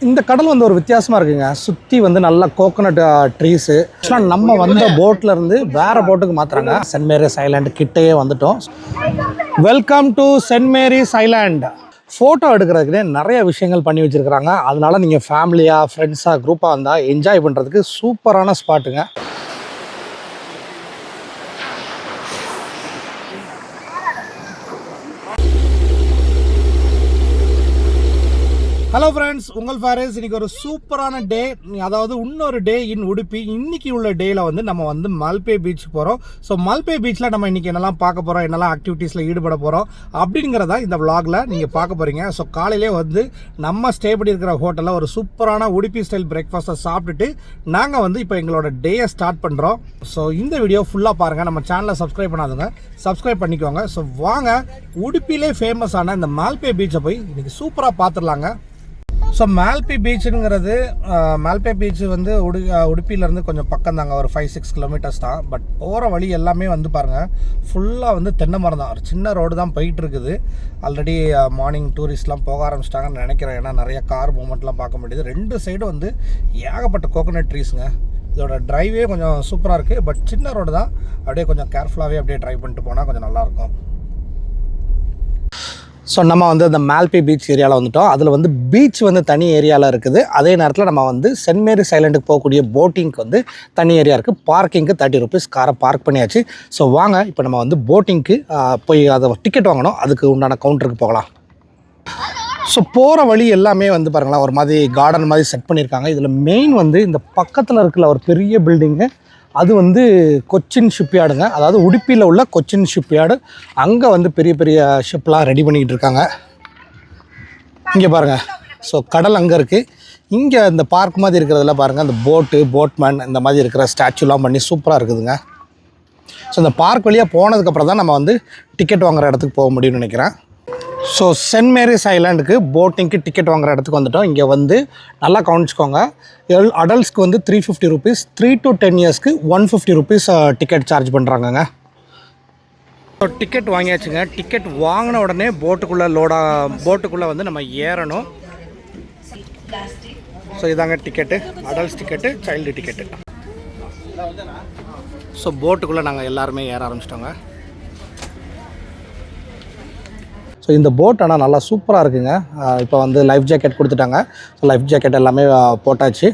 இந்த கடல் வந்து ஒரு வித்தியாசமாக இருக்குங்க. சுற்றி வந்து நல்ல கோகோனட் ட்ரீஸு. ஆக்சுவலாக நம்ம வந்த போட்டில் இருந்து வேறு போட்டுக்கு மாற்றுறாங்க. சென்ட் மேரிஸ் ஐலாண்டு கிட்டேயே வந்துட்டோம். Welcome to saint Mary's island. Photo எடுக்கிறதுக்குனே நிறைய விஷயங்கள் பண்ணி வச்சுருக்கிறாங்க. அதனால நீங்கள் ஃபேமிலியாக ஃப்ரெண்ட்ஸாக குரூப்பாக வந்தால் என்ஜாய் பண்ணுறதுக்கு சூப்பரான ஸ்பாட்டுங்க. ஹலோ ஃப்ரெண்ட்ஸ், உங்கள் ஃபாரிஸ். இன்றைக்கி ஒரு சூப்பரான டே, அதாவது இன்னொரு டே இன் உடுப்பி. இன்றைக்கி உள்ள டேயில் வந்து நம்ம வந்து மல்பே பீச் போகிறோம். ஸோ மல்பே பீச்சில் நம்ம இன்றைக்கி என்னெல்லாம் பார்க்க போகிறோம், என்னெல்லாம் ஆக்டிவிட்டீஸில் ஈடுபட போகிறோம் அப்படிங்கிறதா இந்த விளாகில் நீங்கள் பார்க்க போகிறீங்க. ஸோ காலையிலே வந்து நம்ம ஸ்டே பண்ணியிருக்கிற ஹோட்டலில் ஒரு சூப்பரான உடுப்பி ஸ்டைல் பிரேக்ஃபாஸ்ட்டை சாப்பிட்டுட்டு நாங்கள் வந்து இப்போ எங்களோட டேயை ஸ்டார்ட் பண்ணுறோம். ஸோ இந்த வீடியோ ஃபுல்லாக பாருங்கள். நம்ம சேனலை சப்ஸ்கிரைப் பண்ணாதுங்க, சப்ஸ்கிரைப் பண்ணிக்கோங்க. ஸோ வாங்க உடுப்பிலே ஃபேமஸான இந்த மல்பே பீச்சை போய் இன்றைக்கி சூப்பராக பார்த்துடலாங்க. ஸோ மல்பே பீச்சுங்கிறது, மல்பே பீச்சு வந்து உடுப்பியிலேருந்து கொஞ்சம் பக்கம் தாங்க, ஒரு 5-6 கிலோமீட்டர்ஸ் தான். பட் போகிற வழி எல்லாமே வந்து பாருங்கள், ஃபுல்லாக வந்து தென்னை மரம் தான். ஒரு சின்ன ரோடு தான் போயிட்டு இருக்குது. ஆல்ரெடி மார்னிங் டூரிஸ்ட்லாம் போக ஆரம்பிச்சிட்டாங்கன்னு நினைக்கிறேன். ஏன்னா நிறைய கார் மூமெண்ட்லாம் பார்க்க முடியுது. 2 சைடும் வந்து ஏகப்பட்ட கோகோனட் ட்ரீஸுங்க. இதோட ட்ரைவே கொஞ்சம் சூப்பராக இருக்குது. பட் சின்ன ரோடு தான், அப்படியே கொஞ்சம் கேர்ஃபுல்லாகவே அப்படியே ட்ரைவ் பண்ணிட்டு போனால் கொஞ்சம் நல்லாயிருக்கும். ஸோ நம்ம வந்து இந்த மல்பே பீச் ஏரியாவில் வந்துட்டோம். அதில் வந்து பீச் வந்து தனி ஏரியாவில் இருக்குது. அதே நேரத்தில் நம்ம வந்து சென்ட் மேரிஸ் ஐலாண்டுக்கு போகக்கூடிய போட்டிங்க்கு வந்து தனி ஏரியா இருக்குது. பார்க்கிங்க்கு 30 rupees காரை பார்க் பண்ணியாச்சு. ஸோ வாங்க இப்போ நம்ம வந்து போட்டிங்க்கு போய் அதை டிக்கெட் வாங்கணும். அதுக்கு உண்டான கவுண்டருக்கு போகலாம். ஸோ போகிற வழி எல்லாமே வந்து பாருங்களேன், ஒரு மாதிரி கார்டன் மாதிரி செட் பண்ணியிருக்காங்க. இதில் மெயின் வந்து இந்த பக்கத்தில் இருக்கிற ஒரு பெரிய பில்டிங்கு, அது வந்து கொச்சின் ஷிப்யார்டுங்க. அதாவது உடுப்பியில் உள்ள கொச்சின் ஷிப்யார்டு. அங்கே வந்து பெரிய பெரிய ஷிப்லாம் ரெடி பண்ணிக்கிட்டு இருக்காங்க. இங்கே பாருங்கள், ஸோ கடல் அங்கே இருக்குது. இங்கே இந்த பார்க் மாதிரி இருக்கிறதுல பாருங்கள், அந்த போட்மேன் இந்த மாதிரி இருக்கிற ஸ்டாச்சுலாம் பண்ணி சூப்பராக இருக்குதுங்க. ஸோ இந்த பார்க் வழியாக போனதுக்கப்புறம் தான் நம்ம வந்து டிக்கெட் வாங்குகிற இடத்துக்கு போக முடியும்னு நினைக்கிறேன். ஸோ சென்ட் மேரிஸ் ஐலாண்டுக்கு போட்டிங்க்கு டிக்கெட் வாங்குகிற இடத்துக்கு வந்துட்டோம். இங்கே வந்து நல்லா கவனிச்சுக்கோங்க. அடல்ட்ஸ்க்கு வந்து 350 rupees, 3 to 10 yearsக்கு 150 rupees டிக்கெட் சார்ஜ் பண்ணுறாங்கங்க. ஸோ டிக்கெட் வாங்கியாச்சுங்க. டிக்கெட் வாங்கின உடனே போட்டுக்குள்ளே வந்து நம்ம ஏறணும். ஸோ இதாங்க ticket, adults ticket, child ticket. So போட்டுக்குள்ளே நாங்கள் எல்லாருமே ஏற ஆரம்பிச்சிட்டோங்க. ஸோ இந்த போட் ஆனால் நல்லா சூப்பராக இருக்குங்க. இப்போ வந்து லைஃப் ஜாக்கெட் கொடுத்துட்டாங்க. ஸோ லைஃப் ஜாக்கெட் எல்லாமே போட்டாச்சு.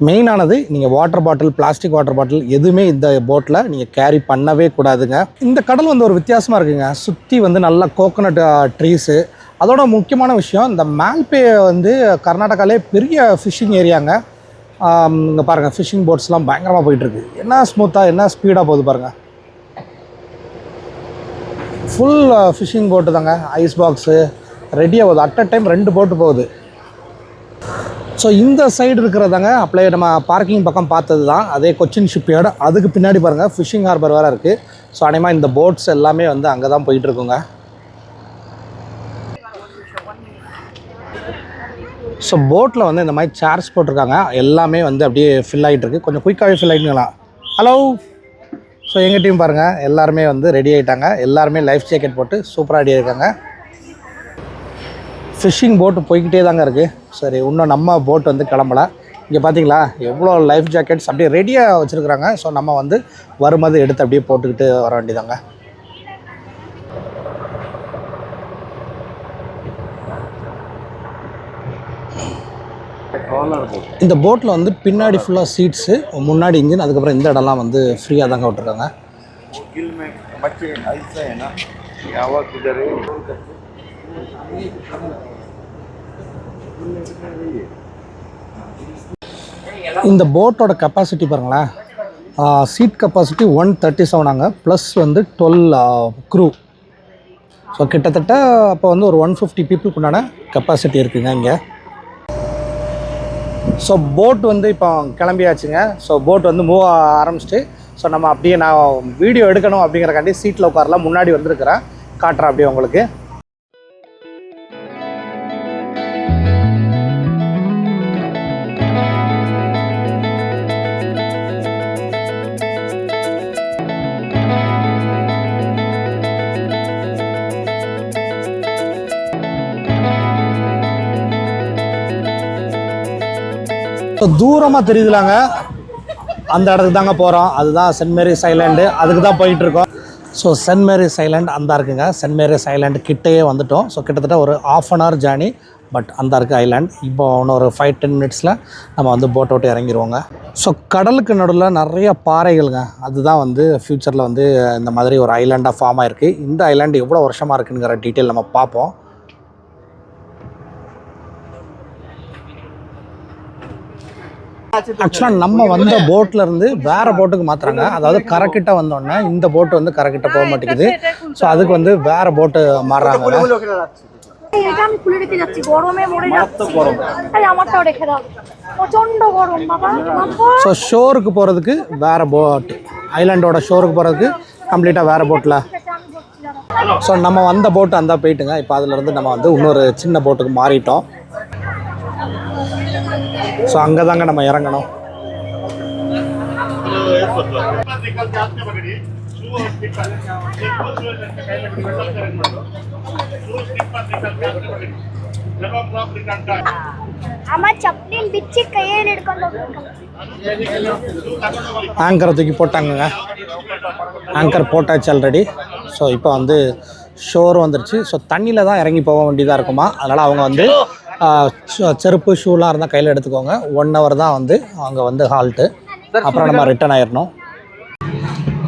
மெயினானது, நீங்கள் water bottle, plastic water bottle எதுவுமே இந்த போட்டில் நீங்கள் கேரி பண்ணவே கூடாதுங்க. இந்த கடல் வந்து ஒரு வித்தியாசமாக இருக்குங்க. சுற்றி வந்து நல்லா கோகோனட் ட்ரீஸு. அதோட முக்கியமான விஷயம், இந்த மல்பே வந்து கர்நாடகாவிலே பெரிய ஃபிஷ்ஷிங் ஏரியாங்க. இங்கே பாருங்கள், ஃபிஷ்ஷிங் போட்ஸ்லாம் பயங்கரமாக போயிட்டுருக்கு. என்ன ஸ்மூத்தாக, என்ன ஸ்பீடாக போகுது பாருங்கள். ஃபுல் ஃபிஷ்ஷிங் போட்டு தாங்க, ஐஸ் பாக்ஸு ரெடியாக போகுது. அட் அ டைம் 2 போட்டு போகுது. ஸோ இந்த சைடு இருக்கிறதாங்க அப்படியே நம்ம பார்க்கிங் பக்கம் பார்த்தது தான், அதே கொச்சின் ஷிப்யார்டு. அதுக்கு பின்னாடி பாருங்கள் ஃபிஷ்ஷிங் ஹார்பர் வேறு இருக்குது. ஸோ அநேகமாக இந்த போட்ஸ் எல்லாமே வந்து அங்கே தான் போயிட்டுருக்குங்க. ஸோ போட்டில் வந்து இந்த மாதிரி சேர்ஸ் போட்டிருக்காங்க. எல்லாமே வந்து அப்படியே ஃபில் ஆகிட்டு இருக்குது. கொஞ்சம் குயிக்காகவே ஃபில் ஆகிட்டுங்களா. ஹலோ. ஸோ எங்கள் டீம் பாருங்கள், எல்லாருமே வந்து ரெடி ஆகிட்டாங்க. எல்லாருமே லைஃப் ஜாக்கெட் போட்டு சூப்பராக ரெடி ஆகிருக்காங்க. ஃபிஷ்ஷிங் போட்டு போய்கிட்டே தாங்க இருக்குது. சரி, இன்னும் நம்ம போட் வந்து கிளம்பல. இங்கே பார்த்தீங்களா எவ்வளோ லைஃப் ஜாக்கெட்ஸ் அப்படியே ரெடியாக வச்சுருக்குறாங்க. ஸோ நம்ம வந்து வரும்போது எடுத்து அப்படியே போட்டுக்கிட்டு வர வேண்டியதாங்க. இந்த போட்டில் வந்து பின்னாடி ஃபுல்லாக சீட்ஸு, முன்னாடி இன்ஜின், அதுக்கப்புறம் இந்த இடம்லாம் வந்து ஃப்ரீயாக தாங்க விட்டுருக்காங்க. இந்த போட்டோட கெப்பாசிட்டி பாருங்களேன், சீட் கெப்பாசிட்டி 137 ப்ளஸ் வந்து 12 க்ரூ. ஸோ கிட்டத்தட்ட அப்போ வந்து ஒரு 150 பீப்புளுக்கு உண்டான கெப்பாசிட்டி இருக்குங்க இங்கே. ஸோ போட் வந்து இப்போ கிளம்பியாச்சுங்க. ஸோ போட் வந்து மூவ் ஆரம்பிச்சிட்டு, ஸோ நம்ம அப்படியே நான் வீடியோ எடுக்கணும் அப்படிங்கிறக்காண்டி சீட்டில் உட்காரலாம், முன்னாடி வந்துருக்கிறேன், காட்டுறேன் அப்படியே உங்களுக்கு. ஸோ தூரமாக தெரியுதுலாங்க, அந்த இடத்துக்கு தாங்க போகிறோம். அதுதான் சென்ட் மேரிஸ் ஐலாண்டு, அதுக்கு தான் போயிட்டுருக்கோம். ஸோ சென்ட் மேரிஸ் ஐலாண்ட் அந்த இருக்குங்க. சென்ட் மேரிஸ் ஐலாண்டு கிட்டேயே வந்துட்டோம். ஸோ கிட்டத்தட்ட ஒரு 1/2 hour ஜேர்னி, பட் அந்த இருக்குது ஐலாண்ட். இப்போ இன்னொரு 5-10 minutesல நம்ம வந்து போட் விட்டு இறங்கிடுவோங்க. ஸோ கடலுக்கு நடுவில் நிறைய பாறைகளுங்க, அதுதான் வந்து ஃப்யூச்சரில் வந்து இந்த மாதிரி ஒரு ஐலாண்டாக ஃபார்ம் ஆகிருக்கு. இந்த ஐலாண்டு எவ்வளோ வருஷமாக இருக்குங்கிற டீட்டெயில் நம்ம பார்ப்போம். ஆக்சுவலாக நம்ம வந்த போட்டில் இருந்து வேறு போட்டுக்கு மாற்றுறாங்க. அதாவது கரைக்கிட்ட வந்தோடனே இந்த போட்டு வந்து கரைக்கிட்ட போக மாட்டேங்குது. ஸோ அதுக்கு வந்து வேறு போட்டு மாறுறாங்க. ஸோ ஷோருக்கு போகிறதுக்கு வேறு போட், ஐலாண்டோட ஷோருக்கு போகிறதுக்கு கம்ப்ளீட்டாக வேறு போட்டில். ஸோ நம்ம வந்த போட்டு அந்த போயிட்டுங்க. இப்போ அதிலேருந்து நம்ம வந்து இன்னொரு சின்ன போட்டுக்கு மாறிட்டோம். ஸோ அங்கே தாங்க நம்ம இறங்கணும். ஆங்கரை தூக்கி போட்டாங்க. ஆங்கர் போட்டாச்சு ஆல்ரெடி. ஸோ இப்போ வந்து ஷோர் வந்துருச்சு. ஸோ தண்ணியில் தான் இறங்கி போக வேண்டியதாக இருக்குமா, அதனால் அவங்க வந்து செருப்பு ஷூலாம் இருந்தால் கையில் எடுத்துக்கோங்க. 1 hour தான் வந்து அங்கே வந்து ஹால்ட்டு, அப்புறம் நம்ம ரிட்டர்ன் ஆயிடணும்.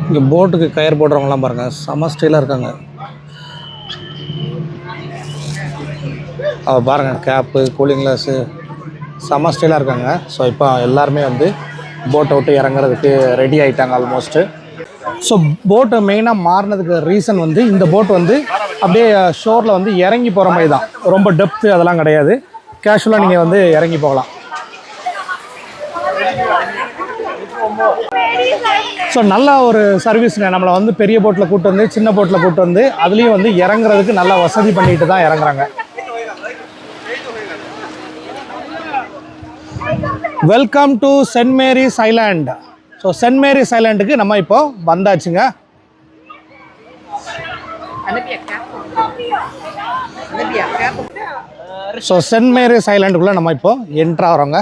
இங்கே போட்டுக்கு கயிறு போடுறவங்களாம் பாருங்கள், செம ஸ்டைலாக இருக்காங்க. பாருங்கள், கேப்பு, கூலிங் கிளாஸு, செம ஸ்டைலாக இருக்காங்க. ஸோ இப்போ எல்லாருமே வந்து போட்டை விட்டு இறங்குறதுக்கு ரெடி ஆகிட்டாங்க ஆல்மோஸ்ட்டு. ஸோ போட்டு மெயினாக மாறினதுக்கு ரீசன் வந்து இந்த போட் வந்து அப்படியே ஷோரில் வந்து இறங்கி போகிற மாதிரி தான், ரொம்ப டெப்த்து அதெல்லாம் கிடையாது. கேஷுவலாக நீங்கள் வந்து இறங்கி போகலாம். ஸோ நல்ல ஒரு சர்வீஸுங்க. நம்மளை வந்து பெரிய போட்டில் கூப்பிட்டு வந்து சின்ன போட்டில் கூப்பிட்டு வந்து அதுலேயும் வந்து இறங்குறதுக்கு நல்லா வசதி பண்ணிட்டு தான் இறங்குறாங்க. Welcome to saint Mary's island. So saint Mary's ஐலாண்டுக்கு நம்ம இப்போ வந்தாச்சுங்க. ஸோ சென்ட் மேரிஸ் ஐலாண்டுக்குள்ளே நம்ம இப்போ என்ட்ரு ஆகிறோங்க.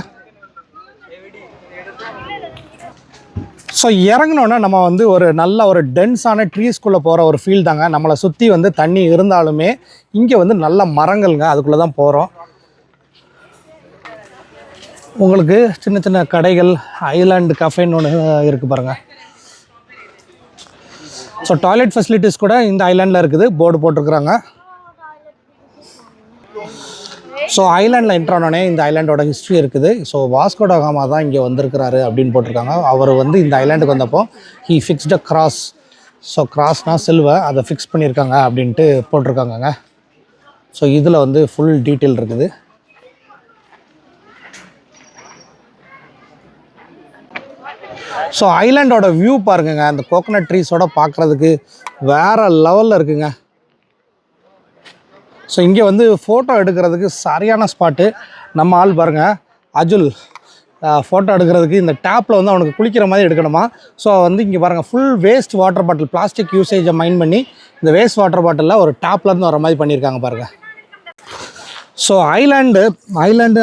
ஸோ இறங்கினோன்னா நம்ம வந்து ஒரு நல்ல ஒரு டென்ஸான ட்ரீஸ்குள்ளே போகிற ஒரு ஃபீல் தாங்க. நம்மளை சுற்றி வந்து தண்ணி இருந்தாலுமே இங்கே வந்து நல்ல மரங்கள்ங்க, அதுக்குள்ளே தான் போகிறோம். உங்களுக்கு சின்ன சின்ன கடைகள், ஐலாண்டு கஃபேன்னு ஒன்று இருக்குது பாருங்கள். ஸோ டாய்லெட் ஃபெசிலிட்டிஸ் கூட இந்த ஐலாண்டில் இருக்குது, போர்டு போட்டிருக்குறாங்க. ஸோ ஐலாண்டில் என்ட்ரானோடனே இந்த ஐலாண்டோட ஹிஸ்ட்ரி இருக்குது. ஸோ வாஸ்கோ ட காமா தான் இங்கே வந்திருக்கிறாரு அப்படின்னு போட்டிருக்காங்க. அவர் வந்து இந்த ஐலாண்டுக்கு வந்தப்போ he fixed a cross. So கிராஸ்னால் சில்வர், அதை ஃபிக்ஸ் பண்ணியிருக்காங்க அப்படின்ட்டு போட்டிருக்காங்கங்க. ஸோ இதில் வந்து ஃபுல் டீட்டெயில் இருக்குது. ஸோ ஐலாண்டோட வியூ பாருங்கங்க, அந்த கோகனட் ட்ரீஸோட பார்க்குறதுக்கு வேறு லெவலில் இருக்குங்க. ஸோ இங்கே வந்து ஃபோட்டோ எடுக்கிறதுக்கு சரியான ஸ்பாட்டு. நம்ம ஆள் பாருங்கள், அஜுல், ஃபோட்டோ எடுக்கிறதுக்கு இந்த டேப்பில் வந்து அவனுக்கு குளிக்கிற மாதிரி எடுக்கணுமா. ஸோ வந்து இங்கே பாருங்கள், full waste water bottle, plastic யூசேஜை மைண்ட் பண்ணி இந்த வேஸ்ட் வாட்டர் பாட்டிலில் ஒரு டேப்லேருந்து வர மாதிரி பண்ணியிருக்காங்க பாருங்கள். ஸோ ஐலாண்டு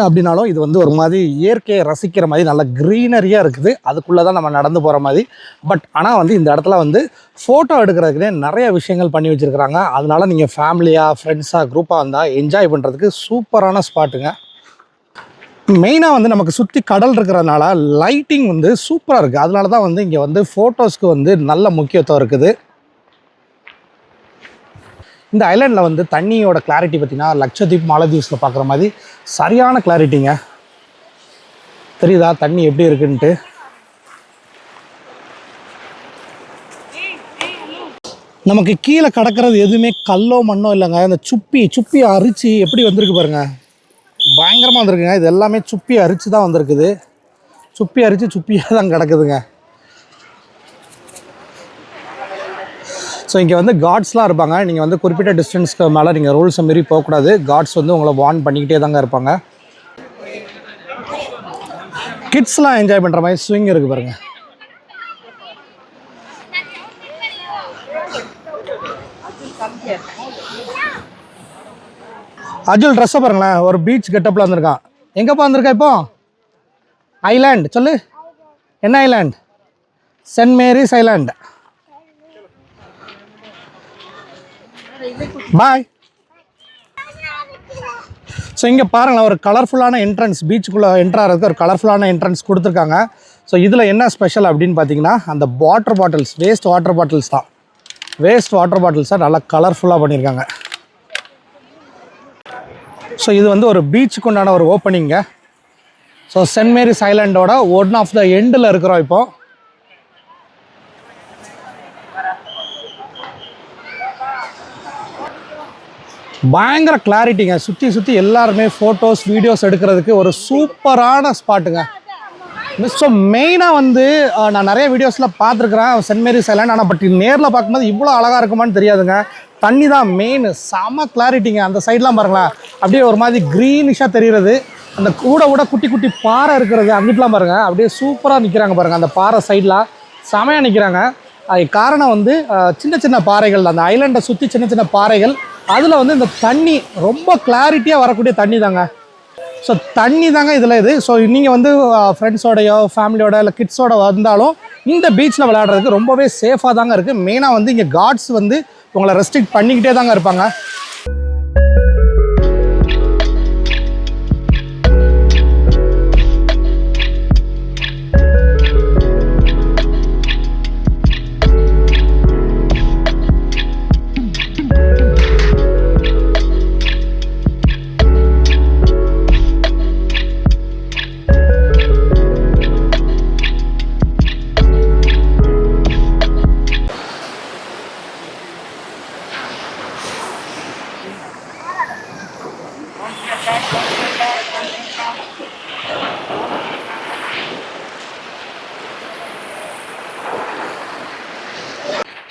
அப்படின்னாலும் இது வந்து ஒரு மாதிரி இயற்கையை ரசிக்கிற மாதிரி நல்ல க்ரீனரியாக இருக்குது. அதுக்குள்ளே தான் நம்ம நடந்து போகிற மாதிரி. பட் ஆனால் வந்து இந்த இடத்துல வந்து ஃபோட்டோ எடுக்கிறதுக்குனே நிறைய விஷயங்கள் பண்ணி வச்சுருக்கிறாங்க. அதனால் நீங்கள் ஃபேமிலியாக, ஃப்ரெண்ட்ஸாக, குரூப்பாக வந்தால் என்ஜாய் பண்ணுறதுக்கு சூப்பரான ஸ்பாட்டுங்க. மெயினாக வந்து நமக்கு சுற்றி கடல் இருக்கிறதுனால லைட்டிங் வந்து சூப்பராக இருக்குது. அதனால தான் வந்து இங்கே வந்து ஃபோட்டோஸ்க்கு வந்து நல்ல முக்கியத்துவம் இருக்குது. இந்த ஐலாண்டில் வந்து தண்ணியோட கிளாரிட்டி பார்த்திங்கன்னா லட்சத்தீப், மாலத்தீவ்ஸில் பார்க்குற மாதிரி சரியான கிளாரிட்டிங்க. தெரியுதா தண்ணி எப்படி இருக்குன்ட்டு? நமக்கு கீழே கிடக்கிறது எதுவுமே கல்லோ மண்ணோ இல்லைங்க. இந்த சுப்பி அரிச்சு எப்படி வந்திருக்கு பாருங்கள், பயங்கரமாக வந்திருக்குங்க. இது எல்லாமே சுப்பி அரிச்சு தான் வந்திருக்குது. சுப்பியாக தான் கிடக்குதுங்க. ஸோ இங்கே வந்து கார்ட்ஸ்லாம் இருப்பாங்க. நீங்கள் வந்து குறிப்பிட்ட டிஸ்டன்ஸ்க்கு மேலே நீங்கள் ரூல்ஸை மீறி போகக்கூடாது. கார்ட்ஸ் வந்து உங்களை வார்ன் பண்ணிக்கிட்டே தாங்க இருப்பாங்க. கிட்ஸ்லாம் என்ஜாய் பண்ணுற மாதிரி ஸ்விங் இருக்குது பாருங்கள். அஜுல் ட்ரெஸ்ஸை பாருங்களேன், ஒரு பீச் கெட்டப்பில் வந்திருக்கான். எங்கேப்பா வந்திருக்கா இப்போ? ஐலாண்ட் சொல்லு, என்ன island? Saint Mary's island. Bye. So இங்கே பாருங்களேன், ஒரு கலர்ஃபுல்லான என்ட்ரன்ஸ், பீச்சுக்குள்ளே என்ட்ராகிறதுக்கு ஒரு கலர்ஃபுல்லான என்ட்ரன்ஸ் கொடுத்துருக்காங்க. ஸோ இதில் என்ன ஸ்பெஷல் அப்படின்னு பார்த்தீங்கன்னா, அந்த water bottles, waste water bottles தான். வேஸ்ட் வாட்டர் பாட்டில்ஸை நல்லா கலர்ஃபுல்லாக பண்ணியிருக்காங்க. ஸோ இது வந்து ஒரு பீச்சுக்கு உண்டான ஒரு ஓப்பனிங்க. ஸோ சென்ட் மேரிஸ் ஐலாண்டோட ஒன் ஆஃப் த எண்டில் இருக்கிறோம் இப்போது. பயங்கர கிளாரிட்டிங்க, சுற்றி எல்லாருமே ஃபோட்டோஸ் வீடியோஸ் எடுக்கிறதுக்கு ஒரு சூப்பரான ஸ்பாட்டுங்க. ஸோ மெயினாக வந்து நான் நிறைய வீடியோஸில் பார்த்துருக்குறேன் சென்ட் மேரிஸ் ஐலாண்ட். ஆனால் பட் நேரில் பார்க்கும்போது இவ்வளோ அழகாக இருக்குமான்னு தெரியாதுங்க. தண்ணி தான் மெயின், செம கிளாரிட்டிங்க. அந்த சைட்லாம் பாருங்களேன், அப்படியே ஒரு மாதிரி க்ரீனிஷாக தெரிகிறது. அந்த கூட குட்டி குட்டி பாறை இருக்கிறது அங்கிட்டலாம் பாருங்கள், அப்படியே சூப்பராக நிற்கிறாங்க பாருங்கள். அந்த பாறை சைட்லாம் செமையாக நிற்கிறாங்க. அது காரணம் வந்து சின்ன சின்ன பாறைகள், அந்த ஐலாண்டை சுற்றி சின்ன சின்ன பாறைகள். அதில் வந்து இந்த தண்ணி ரொம்ப கிளாரிட்டியாக வரக்கூடிய தண்ணி தாங்க. ஸோ தண்ணி தாங்க இதில் இது. ஸோ நீங்கள் வந்து ஃப்ரெண்ட்ஸோடையோ ஃபேமிலியோட இல்லை கிட்ஸோட வந்தாலும் இந்த பீச்சில் விளையாடுறதுக்கு ரொம்பவே சேஃபாக தாங்க இருக்குது. மெயினாக வந்து இங்கே கார்ட்ஸ் வந்து உங்களை ரெஸ்ட்ரிக்ட் பண்ணிக்கிட்டே தாங்க இருப்பாங்க.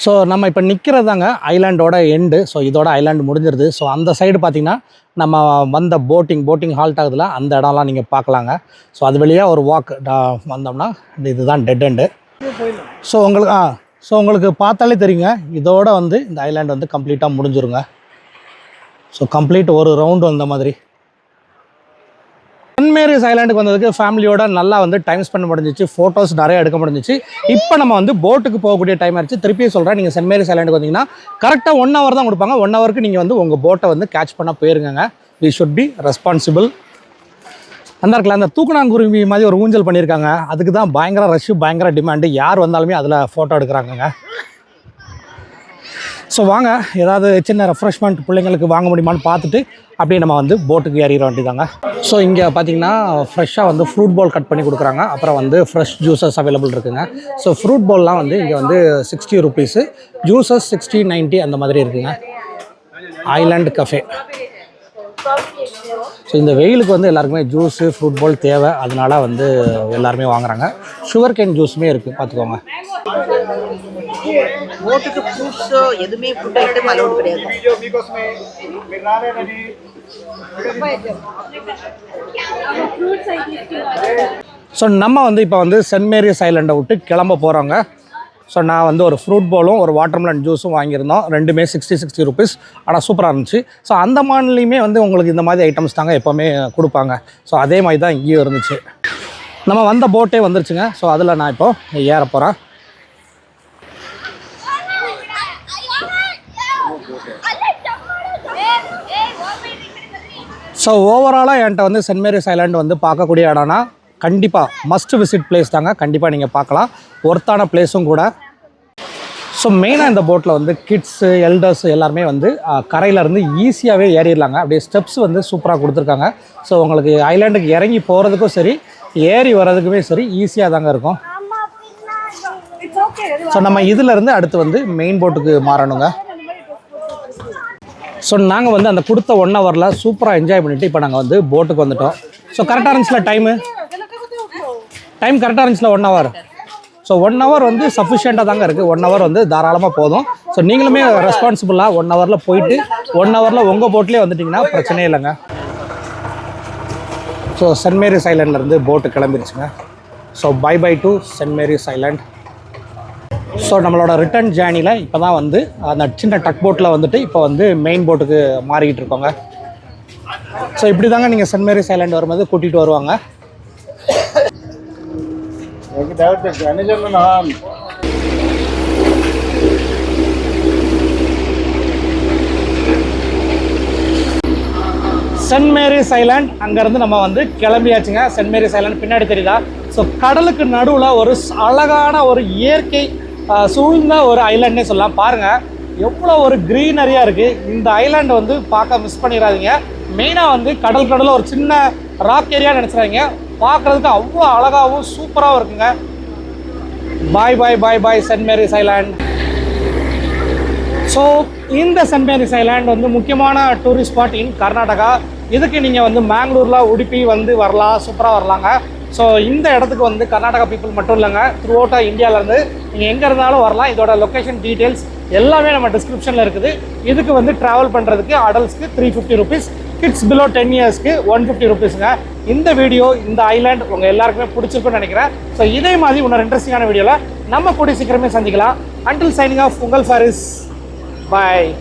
ஸோ நம்ம இப்போ நிற்கிறது தாங்க ஐலாண்டோட எண்டு. ஸோ இதோட ஐலாண்டு முடிஞ்சிருது. ஸோ அந்த சைடு பார்த்திங்கன்னா நம்ம வந்த போட்டிங் ஹால்ட் ஆகுதுல, அந்த இடம்லாம் நீங்கள் பார்க்கலாங்க. ஸோ அது வழியாக ஒரு வாக் வந்தோம்னா இதுதான் டெட் எண்டு. ஸோ உங்களுக்கு பார்த்தாலே தெரியுங்க, இதோட வந்து இந்த ஐலாண்டு வந்து கம்ப்ளீட்டாக முடிஞ்சிருங்க. ஸோ கம்ப்ளீட் ஒரு ரவுண்டு வந்த மாதிரி. சென்ட் மேரிஸ் ஐலாண்டுக்கு வந்ததுக்கு ஃபேமிலியோட நல்லா வந்து டைம் ஸ்பெண்ட் முடிஞ்சிச்சு, ஃபோட்டோஸ் நிறைய எடுக்க முடிஞ்சிச்சு. இப்போ நம்ம வந்து போட்டுக்கு போகக்கூடிய டைம் ஆயிடுச்சு. திருப்பியும் சொல்கிறேன், நீங்கள் சென்ட் மேரிஸ் ஐலாண்டுக்கு வந்தீங்கன்னா கரெக்டாக 1 hour தான் கொடுப்பாங்க. 1 hourக்கு நீங்கள் வந்து உங்கள் போட்டை வந்து கேட்ச் பண்ண போயிருங்க. We should be responsible. அந்த இடத்துல அந்த தூக்குனாங்குருவி மாதிரி ஒரு ஊஞ்சல் பண்ணியிருக்காங்க. அதுக்கு தான் பயங்கர ரஷ்ஷு, பயங்கர டிமாண்டு. யார் வந்தாலுமே அதில் ஃபோட்டோ எடுக்கிறாங்கங்க. ஸோ வாங்க, ஏதாவது சின்ன ரெஃப்ரெஷ்மெண்ட் பிள்ளைங்களுக்கு வாங்க முடியுமான்னு பார்த்துட்டு அப்படியே நம்ம வந்து போட்டுக்கு ஏறிட வேண்டியதாங்க. ஸோ இங்கே பார்த்தீங்கன்னா ஃப்ரெஷ்ஷாக வந்து ஃப்ரூட் பால் கட் பண்ணி கொடுக்குறாங்க. அப்புறம் வந்து ஃப்ரெஷ் ஜூஸஸ் அவைலபிள் இருக்குங்க. ஸோ ஃப்ரூட் பால்லாம் வந்து இங்கே வந்து 60 rupees, ஜூஸஸ் 60, 90 அந்த மாதிரி இருக்குங்க. Island cafe. ஸோ இந்த வெயிலுக்கு வந்து எல்லாருக்குமே ஜூஸு ஃப்ரூட் பால் தேவை, அதனால வந்து எல்லாருமே வாங்குறாங்க. சுகர் கேன் ஜூஸுமே இருக்குது, பார்த்துக்கோங்க. போட்டுக்கு ஃப்ரூட்ஸ் எதுவுமே ஃபுட் ஐட்டம் அலௌட் கிடையாது. ஸோ நம்ம வந்து இப்போ வந்து சென்ட் மேரிஸ் ஐலாண்டை விட்டு கிளம்ப போகிறோங்க. ஸோ நான் வந்து ஒரு ஃப்ரூட் பாலும் ஒரு வாட்டர்மெலன் ஜூஸும் வாங்கியிருந்தோம். ரெண்டுமே 60 rupees. ஆனால் சூப்பராக இருந்துச்சு. ஸோ அந்த மாநிலையுமே வந்து உங்களுக்கு இந்த மாதிரி ஐட்டம்ஸ் தாங்க எப்போவுமே கொடுப்பாங்க. ஸோ அதே மாதிரி தான் இங்கேயும் இருந்துச்சு. நம்ம வந்த போட்டே வந்துருச்சுங்க. ஸோ அதில் நான் இப்போது ஏற போகிறேன். ஸோ ஓவராலாக என்கிட்ட வந்து சென்ட் மேரிஸ் ஐலாண்டு வந்து பார்க்கக்கூடிய இடம்னா கண்டிப்பாக மஸ்ட் விசிட் பிளேஸ் தாங்க. கண்டிப்பாக நீங்கள் பார்க்கலாம், ஒர்த்தான பிளேஸும் கூட. ஸோ மெயினாக இந்த போட்டில் வந்து கிட்ஸு எல்டர்ஸ் எல்லாருமே வந்து கரையிலேருந்து ஈஸியாகவே ஏறிடலாங்க. அப்படியே ஸ்டெப்ஸ் வந்து சூப்பராக கொடுத்துருக்காங்க. ஸோ உங்களுக்கு ஐலாண்டுக்கு இறங்கி போகிறதுக்கும் சரி, ஏறி வர்றதுக்குமே சரி ஈஸியாக தாங்க இருக்கும். ஸோ நம்ம இதிலேருந்து அடுத்து வந்து மெயின் போட்டுக்கு மாறணுங்க. ஸோ நாங்கள் வந்து அந்த கொடுத்த 1 hourல சூப்பராக என்ஜாய் பண்ணிவிட்டு இப்போ நாங்கள் வந்து போட்டுக்கு வந்துட்டோம். ஸோ கரெக்டாக இருந்துச்சுல டைம் கரெக்டாக இருந்துச்சுல 1 hour. ஸோ 1 hour வந்து சஃபிஷியண்ட்டாக தாங்க இருக்குது. 1 hour வந்து தாராளமாக போதும். ஸோ நீங்களுமே ரெஸ்பான்சிபிளாக 1 hourல போயிட்டு 1 hourல உங்கள் போட்லேயே வந்துட்டிங்கன்னா பிரச்சனையே இல்லைங்க. ஸோ சென்ட் மேரிஸ் ஐலாண்ட்லேருந்து போட்டு கிளம்பிடுச்சுங்க. So bye to saint Mary's island. So நம்மளோட ரிட்டர்ன் ஜேர்னியில் இப்போ தான் வந்து அந்த சின்ன டக் போட்டில் வந்துட்டு இப்போ வந்து மெயின் போட்டுக்கு மாறிக்கிட்டு இருக்கோங்க. ஸோ இப்படி தாங்க நீங்கள் சென்ட் மேரிஸ் ஐலாண்ட் வரும்போது கூட்டிகிட்டு வருவாங்க. சென்ட் மேரிஸ் ஐலாண்ட் அங்கேருந்து நம்ம வந்து கிளம்பியாச்சுங்க. சென்ட் மேரிஸ் ஐலாண்ட் பின்னாடி தெரியுதா? ஸோ கடலுக்கு நடுவில் ஒரு அழகான ஒரு இயற்கை சூழ்ந்த ஒரு ஐலாண்ட்னே சொல்லலாம். பாருங்கள் எவ்வளோ ஒரு க்ரீனரியாக இருக்குது. இந்த ஐலாண்டை வந்து பார்க்க மிஸ் பண்ணிடாதீங்க. மெயினாக வந்து கடல் ஒரு சின்ன ராக் ஏரியா நினச்சிடாதீங்க. பார்க்குறதுக்கு அவ்வளோ அழகாகவும் சூப்பராகவும் இருக்குங்க. பாய் பாய் பாய் பாய் சென்ட் மேரிஸ் ஐலாண்ட். ஸோ இந்த சென்ட் மேரிஸ் ஐலாண்ட் வந்து முக்கியமான டூரிஸ்ட் ஸ்பாட் இன் கர்நாடகா. இதுக்கு நீங்கள் வந்து மேங்களூரில் உடுப்பி வந்து வரலாம், சூப்பராக வரலாங்க. ஸோ இந்த இடத்துக்கு வந்து கர்நாடகா பீப்புள் மட்டும் இல்லைங்க, த்ரூ அவுட்டாக இந்தியாவிலேருந்து நீங்கள் எங்கே இருந்தாலும் வரலாம். இதோட லொக்கேஷன் டீட்டெயில்ஸ் எல்லாமே நம்ம டிஸ்கிரிப்ஷனில் இருக்குது. இதுக்கு வந்து ட்ராவல் பண்ணுறதுக்கு அடல்ட்ஸ்க்கு 350 ருபீஸ், கிட்ஸ் பிலோ 10 இயர்ஸ்க்கு 150 ருபீஸுங்க. இந்த வீடியோ இந்த ஐலாண்ட் உங்கள் எல்லாருக்குமே பிடிச்சிருக்குன்னு நினைக்கிறேன். ஸோ இதே மாதிரி இன்னொரு இன்ட்ரெஸ்டிங்கான வீடியோவில் நம்ம கூடிய சீக்கிரமே சந்திக்கலாம். அன்டில் சைனிங் ஆஃப் உங்கள் ஃபாரிஸ். பாய்.